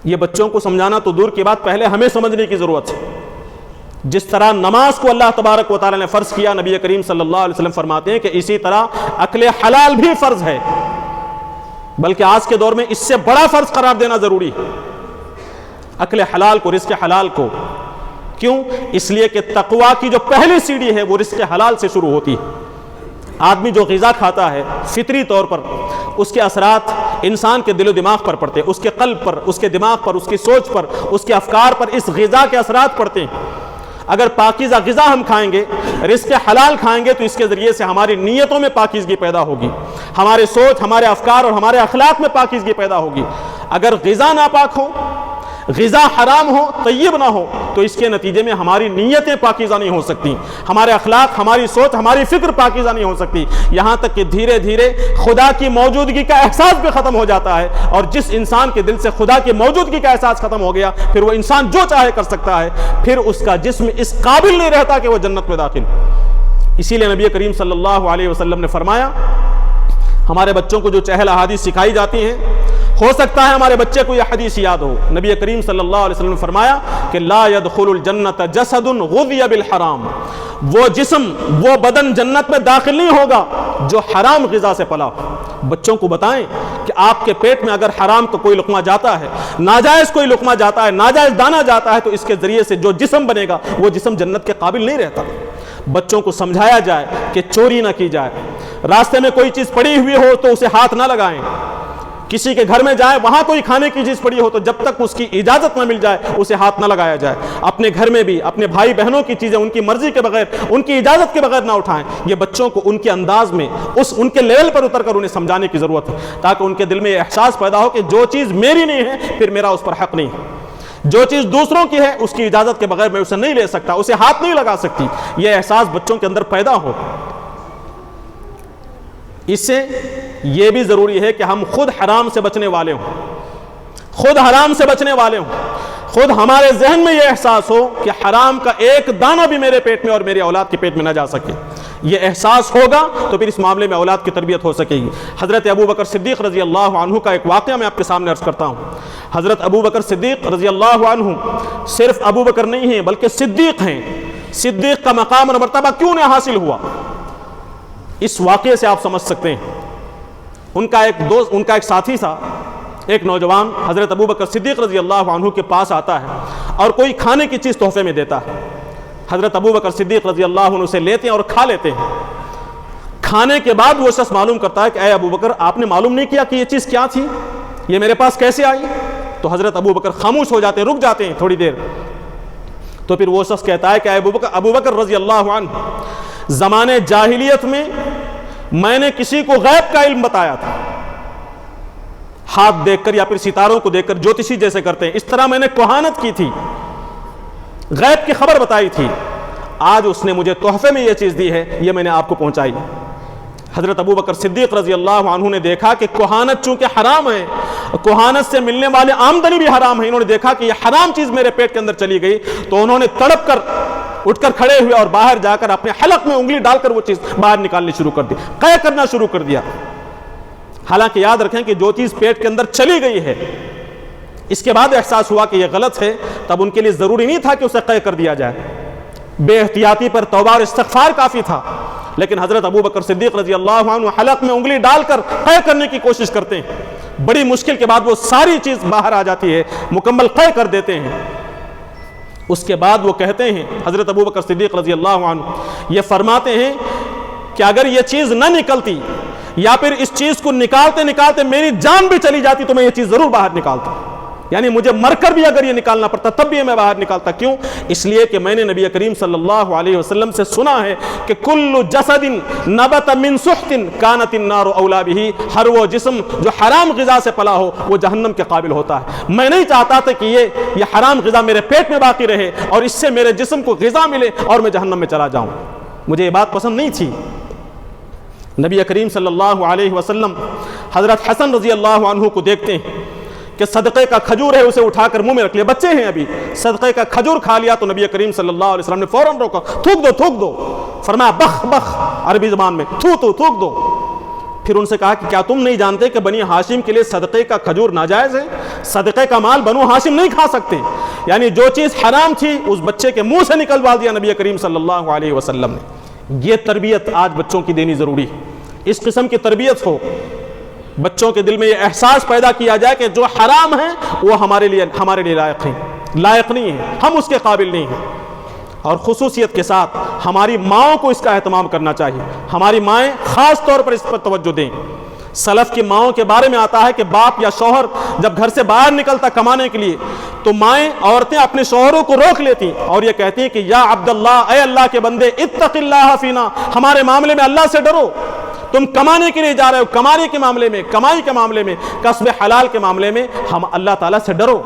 یہ بچوں کو سمجھانا تو دور کی بات، پہلے ہمیں سمجھنے کی ضرورت ہے. جس طرح نماز کو اللہ تبارک و تعالی نے فرض کیا، نبی کریم صلی اللہ علیہ وسلم فرماتے ہیں کہ اسی طرح اکل حلال بھی فرض ہے، بلکہ آج کے دور میں اس سے بڑا فرض قرار دینا ضروری ہے اکل حلال کو، رزق حلال کو. کیوں؟ اس لیے کہ تقویٰ کی جو پہلی سیڑھی ہے وہ رزق حلال سے شروع ہوتی ہے. آدمی جو غذا کھاتا ہے فطری طور پر اس کے اثرات انسان کے دل و دماغ پر پڑتے ہیں، اس کے قلب پر، اس کے دماغ پر، اس کی سوچ پر، اس کے افکار پر اس غذا کے اثرات پڑتے ہیں. اگر پاکیزہ غذا ہم کھائیں گے، رزق حلال کھائیں گے، تو اس کے ذریعے سے ہماری نیتوں میں پاکیزگی پیدا ہوگی، ہمارے سوچ، ہمارے افکار اور ہمارے اخلاق میں پاکیزگی پیدا ہوگی. اگر غذا ناپاک ہو، غذا حرام ہو، طیب نہ ہو، تو اس کے نتیجے میں ہماری نیتیں پاکیزہ نہیں ہو سکتی، ہمارے اخلاق، ہماری سوچ، ہماری فکر پاکیزہ نہیں ہو سکتی، یہاں تک کہ دھیرے دھیرے خدا کی موجودگی کا احساس بھی ختم ہو جاتا ہے. اور جس انسان کے دل سے خدا کی موجودگی کا احساس ختم ہو گیا، پھر وہ انسان جو چاہے کر سکتا ہے، پھر اس کا جسم اس قابل نہیں رہتا کہ وہ جنت میں داخل. اسی لیے نبی کریم صلی اللہ علیہ وسلم نے فرمایا، ہمارے بچوں کو جو چہل احادیث سکھائی جاتی ہیں، ہو سکتا ہے ہمارے بچے کو یہ حدیث یاد ہو. نبی کریم صلی اللہ علیہ وسلم نے فرمایا کہ لا يدخل الجنت جسد غذی بالحرام، وہ جسم، وہ بدن جنت میں داخل نہیں ہوگا جو حرام غذا سے پلا ہو. بچوں کو بتائیں کہ آپ کے پیٹ میں اگر حرام کا کوئی لقمہ جاتا ہے، ناجائز کوئی لقمہ جاتا ہے، ناجائز دانہ جاتا ہے، تو اس کے ذریعے سے جو جسم بنے گا وہ جسم جنت کے قابل نہیں رہتا. بچوں کو سمجھایا جائے کہ چوری نہ کی جائے، راستے میں کوئی چیز پڑی ہوئی ہو تو اسے ہاتھ نہ لگائیں، کسی کے گھر میں جائے وہاں کوئی کھانے کی چیز پڑی ہو تو جب تک اس کی اجازت نہ مل جائے اسے ہاتھ نہ لگایا جائے. اپنے گھر میں بھی اپنے بھائی بہنوں کی چیزیں ان کی مرضی کے بغیر، ان کی اجازت کے بغیر نہ اٹھائیں. یہ بچوں کو ان کے انداز میں، ان کے لیول پر اتر کر انہیں سمجھانے کی ضرورت ہے، تاکہ ان کے دل میں یہ احساس پیدا ہو کہ جو چیز میری نہیں ہے پھر میرا اس پر حق نہیں ہے، جو چیز دوسروں کی ہے اس کی اجازت کے بغیر میں اسے نہیں لے سکتا، اسے ہاتھ نہیں لگا سکتی. یہ احساس بچوں کے اندر پیدا ہو. اس سے یہ بھی ضروری ہے کہ ہم خود حرام سے بچنے والے ہوں، خود حرام سے بچنے والے ہوں، خود ہمارے ذہن میں یہ احساس ہو کہ حرام کا ایک دانہ بھی میرے پیٹ میں اور میری اولاد کے پیٹ میں نہ جا سکے. یہ احساس ہوگا تو پھر اس معاملے میں اولاد کی تربیت ہو سکے گی. حضرت ابو بکر صدیق رضی اللہ عنہ کا ایک واقعہ میں آپ کے سامنے عرض کرتا ہوں. حضرت ابو بکر صدیق رضی اللہ عنہ صرف ابو بکر نہیں ہیں بلکہ صدیق ہیں. صدیق کا مقام اور مرتبہ کیوں نہ حاصل ہوا، اس واقعے سے آپ سمجھ سکتے ہیں. ان کا ایک ساتھی تھا، ایک نوجوان حضرت ابو بکر صدیق رضی اللہ عنہ کے پاس آتا ہے اور کوئی کھانے کی چیز تحفے میں دیتا ہے. حضرت ابو بکر صدیق رضی اللہ عنہ سے لیتے ہیں اور کھا لیتے ہیں. کھانے کے بعد وہ شخص معلوم کرتا ہے کہ اے ابو بکر، آپ نے معلوم نہیں کیا کہ یہ چیز کیا تھی، یہ میرے پاس کیسے آئی؟ تو حضرت ابو بکر خاموش ہو جاتے ہیں، رک جاتے ہیں تھوڑی دیر. تو پھر وہ شخص کہتا ہے کہ اے ابو بکر رضی اللہ عنہ، زمانے جاہلیت میں میں نے کسی کو غیب کا علم بتایا تھا، ہاتھ دیکھ کر یا پھر ستاروں کو دیکھ کر، جوتشی جیسے کرتے ہیں اس طرح میں نے کہانت کی تھی، غیب کی خبر بتائی تھی. آج اس نے مجھے تحفے میں یہ چیز دی ہے، یہ میں نے آپ کو پہنچائی. حضرت ابو بکر صدیق رضی اللہ عنہ نے دیکھا کہ کہانت چونکہ حرام ہے، کہانت سے ملنے والے آمدنی بھی حرام ہے، انہوں نے دیکھا کہ یہ حرام چیز میرے پیٹ کے اندر چلی گئی، تو انہوں نے تڑپ کر اٹھ کر کھڑے ہوئے اور باہر جا کر اپنے حلق میں انگلی ڈال کر وہ چیز باہر نکالنی شروع کر دی، قے کرنا شروع کر دیا. حالانکہ یاد رکھیں کہ جو چیز پیٹ کے اندر چلی گئی ہے، اس کے بعد احساس ہوا کہ یہ غلط ہے، تب ان کے لیے ضروری نہیں تھا کہ اسے قے کر دیا جائے، بے احتیاطی پر توبہ اور استغفار کافی تھا. لیکن حضرت ابو بکر صدیق رضی اللہ عنہ حلق میں انگلی ڈال کر قے کرنے کی کوشش کرتے ہیں. بڑی مشکل کے بعد وہ ساری چیز باہر آ جاتی ہے، مکمل قے کر دیتے ہیں. اس کے بعد وہ کہتے ہیں، حضرت ابو بکر صدیق رضی اللہ عنہ یہ فرماتے ہیں کہ اگر یہ چیز نہ نکلتی یا پھر اس چیز کو نکالتے نکالتے میری جان بھی چلی جاتی تو میں یہ چیز ضرور باہر نکالتا. یعنی مجھے مر کر بھی اگر یہ نکالنا پڑتا تب بھی میں باہر نکالتا. کیوں؟ اس لیے کہ میں نے نبی کریم صلی اللہ علیہ وسلم سے سنا ہے کہ کل جسد نبت من سحت کانت النار اولا به، ہر وہ جسم جو حرام غذا سے پلا ہو وہ جہنم کے قابل ہوتا ہے. میں نہیں چاہتا تھا کہ یہ حرام غذا میرے پیٹ میں باقی رہے اور اس سے میرے جسم کو غذا ملے اور میں جہنم میں چلا جاؤں. مجھے یہ بات پسند نہیں تھی. نبی کریم صلی اللہ علیہ وسلم حضرت حسن رضی اللہ عنہ کو دیکھتے ہیں کہ صدقے کا کھجور ہے اسے اٹھا کر منہ میں رکھ لیا، بچے ہیں ابھی، صدقے کا کھجور کھا لیا تو نبی کریم صلی اللہ علیہ وسلم نے فوراً روکا، تھوک دو، فرمایا بخ بخ، عربی زبان میں تھوک دو۔ پھر ان سے کہا کہ کیا تم نہیں جانتے کہ بنی ہاشم کے لیے صدقے کا کھجور ناجائز ہے؟ صدقے کا مال بنو ہاشم نہیں کھا سکتے، یعنی جو چیز حرام تھی اس بچے کے منہ سے نکلوا دیا نبی کریم صلی اللہ علیہ وسلم نے۔ یہ تربیت آج بچوں کی دینی ضروری ہے، اس قسم کی تربیت ہو، بچوں کے دل میں یہ احساس پیدا کیا جائے کہ جو حرام ہے وہ ہمارے لیے لائق نہیں ہے، ہم اس کے قابل نہیں ہیں۔ اور خصوصیت کے ساتھ ہماری ماؤں کو اس کا اہتمام کرنا چاہیے، ہماری مائیں خاص طور پر اس پر توجہ دیں۔ سلف کی ماؤں کے بارے میں آتا ہے کہ باپ یا شوہر جب گھر سے باہر نکلتا کمانے کے لیے تو مائیں، عورتیں اپنے شوہروں کو روک لیتی اور یہ کہتی ہیں کہ یا عبداللہ، اے اللہ کے بندے، اتق اللہ فینا، ہمارے معاملے میں اللہ سے ڈرو، تم کمانے کے لیے جا رہے ہو، کمائی کے معاملے میں، کسب حلال کے معاملے میں ہم اللہ تعالیٰ سے ڈرو۔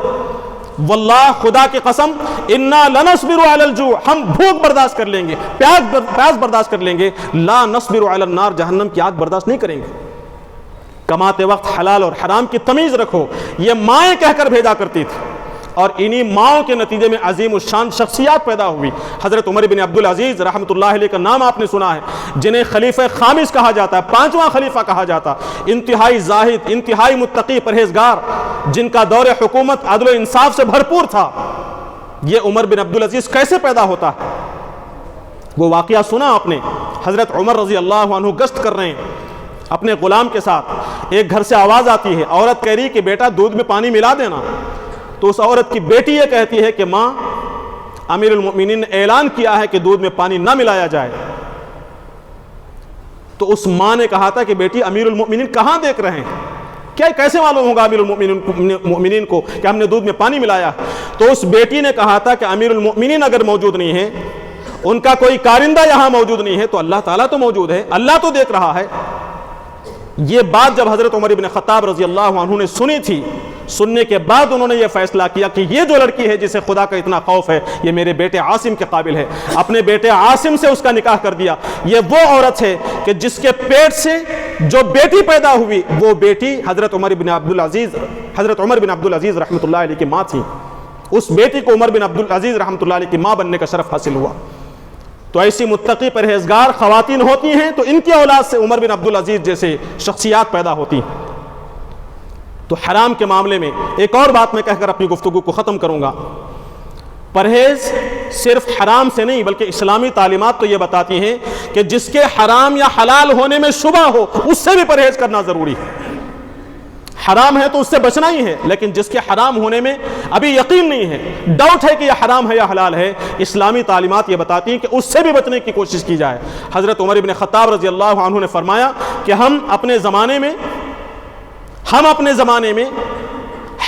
واللہ، خدا کی قسم، انا لنصبر علی الجوع، ہم بھوک برداشت کر لیں گے، پیاس برداشت کر لیں گے، لا نصبر علی النار، جہنم کی آگ برداشت نہیں کریں گے۔ کماتے وقت حلال اور حرام کی تمیز رکھو، یہ مائیں کہہ کر بھیجا کرتی تھی، اور انہی ماؤں کے نتیجے میں عظیم الشان شخصیات پیدا ہوئی۔ حضرت عمر بن عبدالعزیز رحمۃ اللہ علیہ کا نام آپ نے سنا ہے، جنہیں خلیفہ خامس کہا جاتا ہے، 5واں خلیفہ کہا جاتا، انتہائی زاہد، انتہائی متقی، پرہیزگار، جن کا دور حکومت عدل و انصاف سے بھرپور تھا۔ یہ عمر بن عبدالعزیز کیسے پیدا ہوتا ہے؟ وہ واقعہ سنا آپ نے، حضرت عمر رضی اللہ عنہ گشت کر رہے ہیں اپنے غلام کے ساتھ، ایک گھر سے آواز آتی ہے، عورت کہہ رہی کہ بیٹا دودھ میں پانی ملا دینا، تو اس عورت کی بیٹی یہ کہتی ہے کہ ماں، امیر المؤمنین نے اعلان کیا ہے کہ دودھ میں پانی نہ ملایا جائے۔ تو اس ماں نے کہا تھا کہ بیٹی، امیر المؤمنین کہاں دیکھ رہے ہیں؟ کیا کیسے معلوم ہوگا امیر المؤمنین کو کہ ہم نے دودھ میں پانی ملایا؟ تو اس بیٹی نے کہا تھا کہ امیر المؤمنین اگر موجود نہیں ہے، ان کا کوئی کارندہ یہاں موجود نہیں ہے، تو اللہ تعالیٰ تو موجود ہے، اللہ تو دیکھ رہا ہے۔ یہ بات جب حضرت عمر بن خطاب رضی اللہ عنہ نے سنی تھی، سننے کے بعد انہوں نے یہ فیصلہ کیا کہ یہ جو لڑکی ہے جسے خدا کا اتنا خوف ہے، یہ میرے بیٹے عاصم کے قابل ہے، اپنے بیٹے عاصم سے اس کا نکاح کر دیا۔ یہ وہ عورت ہے کہ جس کے پیٹ سے جو بیٹی پیدا ہوئی، وہ بیٹی حضرت عمر بن عبدالعزیز رحمۃ اللہ علیہ کی ماں تھی۔ اس بیٹی کو عمر بن عبدالعزیز رحمۃ اللہ علیہ کی ماں بننے کا شرف حاصل ہوا۔ تو ایسی متقی پرہیزگار خواتین ہوتی ہیں تو ان کی اولاد سے عمر بن عبدالعزیز جیسے شخصیات پیدا ہوتی ہیں۔ تو حرام کے معاملے میں ایک اور بات میں کہہ کر اپنی گفتگو کو ختم کروں گا۔ پرہیز صرف حرام سے نہیں بلکہ اسلامی تعلیمات تو یہ بتاتی ہیں کہ جس کے حرام یا حلال ہونے میں شبہ ہو اس سے بھی پرہیز کرنا ضروری ہے۔ حرام ہے تو اس سے بچنا ہی ہے، لیکن جس کے حرام ہونے میں ابھی یقین نہیں ہے، ڈاؤٹ ہے کہ یہ حرام ہے یا حلال ہے، اسلامی تعلیمات یہ بتاتی ہیں کہ اس سے بھی بچنے کی کوشش کی جائے۔ حضرت عمر بن خطاب رضی اللہ عنہ نے فرمایا کہ ہم اپنے زمانے میں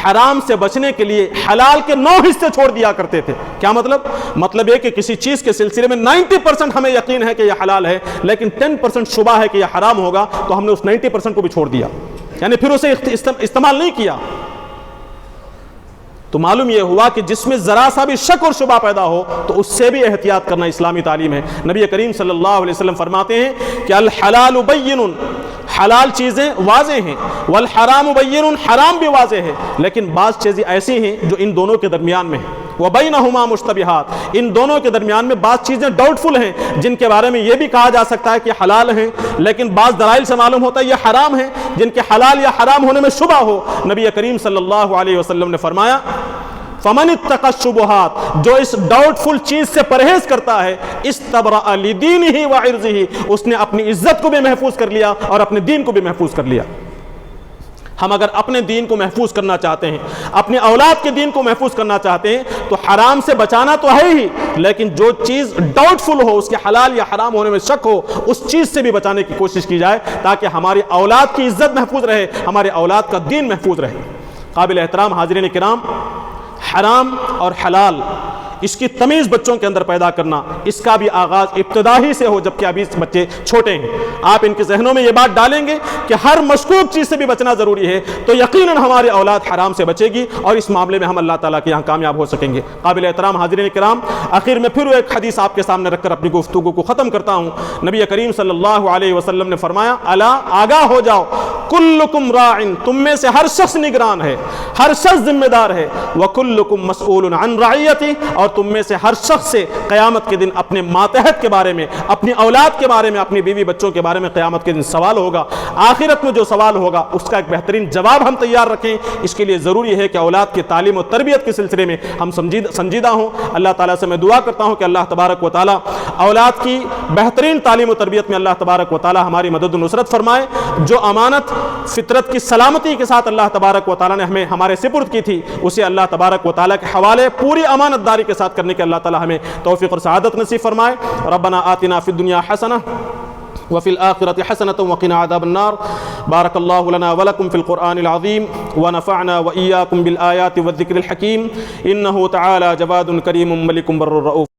حرام سے بچنے کے لیے حلال کے 9 حصے چھوڑ دیا کرتے تھے۔ کیا مطلب یہ کہ کسی چیز کے سلسلے میں 90% ہمیں یقین ہے کہ یہ حلال ہے، لیکن 10% شبہ ہے کہ یہ حرام ہوگا، تو ہم نے اس 90% کو بھی چھوڑ دیا، یعنی پھر اسے استعمال نہیں کیا۔ تو معلوم یہ ہوا کہ جس میں ذرا سا بھی شک اور شبہ پیدا ہو تو اس سے بھی احتیاط کرنا اسلامی تعلیم ہے۔ نبی کریم صلی اللہ علیہ وسلم فرماتے ہیں کہ الحلال بین، حلال چیزیں واضح ہیں، والحرام بین، حرام بھی واضح ہے، لیکن بعض چیزیں ایسی ہیں جو ان دونوں کے درمیان میں ہیں، وبینہما مشتبہات، ان دونوں کے درمیان میں بعض چیزیں ڈاؤٹ فل ہیں جن کے بارے میں یہ بھی کہا جا سکتا ہے کہ حلال ہیں، لیکن بعض دلائل سے معلوم ہوتا ہے یہ حرام ہیں، جن کے حلال یا حرام ہونے میں شبہ ہو۔ نبی کریم صلی اللہ علیہ وسلم نے فرمایا فمن اتقى الشبہات، جو اس ڈاؤٹ فل چیز سے پرہیز کرتا ہے، استبرأ لدینہ وعرضہ، اس نے اپنی عزت کو بھی محفوظ کر لیا اور اپنے دین کو بھی محفوظ کر لیا۔ ہم اگر اپنے دین کو محفوظ کرنا چاہتے ہیں، اپنے اولاد کے دین کو محفوظ کرنا چاہتے ہیں، تو حرام سے بچانا تو ہے ہی، لیکن جو چیز ڈاؤٹ فل ہو، اس کے حلال یا حرام ہونے میں شک ہو، اس چیز سے بھی بچانے کی کوشش کی جائے تاکہ ہماری اولاد کی عزت محفوظ رہے، ہمارے اولاد کا دین محفوظ رہے۔ قابل احترام حاضرین کرام، حرام اور حلال اس کی تمیز بچوں کے اندر پیدا کرنا، اس کا بھی آغاز ابتدا ہی سے ہو جبکہ ابھی بچے چھوٹے ہیں۔ آپ ان کے ذہنوں میں یہ بات ڈالیں گے کہ ہر مشکوک چیز سے بھی بچنا ضروری ہے تو یقیناً ہماری اولاد حرام سے بچے گی، اور اس معاملے میں ہم اللہ تعالیٰ کے یہاں کامیاب ہو سکیں گے۔ قابل احترام حاضرین کرام، آخر میں پھر ایک حدیث آپ کے سامنے رکھ کر اپنی گفتگو کو ختم کرتا ہوں۔ نبی کریم صلی اللہ علیہ وسلم نے فرمایا، الا آگاہ ہو جاؤ، کلکم راع، تم میں سے ہر شخص نگران ہے، ہر شخص ذمہ دار ہے، وکلکم مسئول عن رعیتہ، اور تم میں سے ہر شخص سے قیامت کے دن اپنے ماتحت کے بارے میں، اپنی اولاد کے بارے میں، اپنی بیوی بچوں کے بارے میں قیامت کے دن سوال ہوگا۔ آخرت میں جو سوال ہوگا اس کا ایک بہترین جواب ہم تیار رکھیں۔ اس کے لیے ضروری ہے کہ اولاد کی تعلیم و تربیت کے سلسلے میں ہم سنجیدہ ہوں۔ اللہ تعالیٰ سے میں دعا کرتا ہوں کہ اللہ تبارک و تعالیٰ اولاد کی بہترین تعلیم و تربیت میں اللہ تبارک و تعالیٰ ہماری مدد و نصرت فرمائے۔ جو امانت فطرت کی سلامتی کے ساتھ اللہ تبارک و تعالیٰ نے ہمیں ہمارے سپرد کی تھی، اسے اللہ تبارک و تعالیٰ کے حوالے پوری امانت داری کے ساتھ کرنے کے اللہ تعالیٰ ہمیں توفیق اور سعادت نصیب فرمائے۔ ربنا آتنا فی الدنیا حسنہ وفي الآخرة حسنة وقنا عذاب النار۔ بارك الله لنا ولكم في القرآن العظيم ونفعنا وإياكم بالآيات والذكر الحكيم، إنه تعالى جواد كريم ملك بر رؤوف۔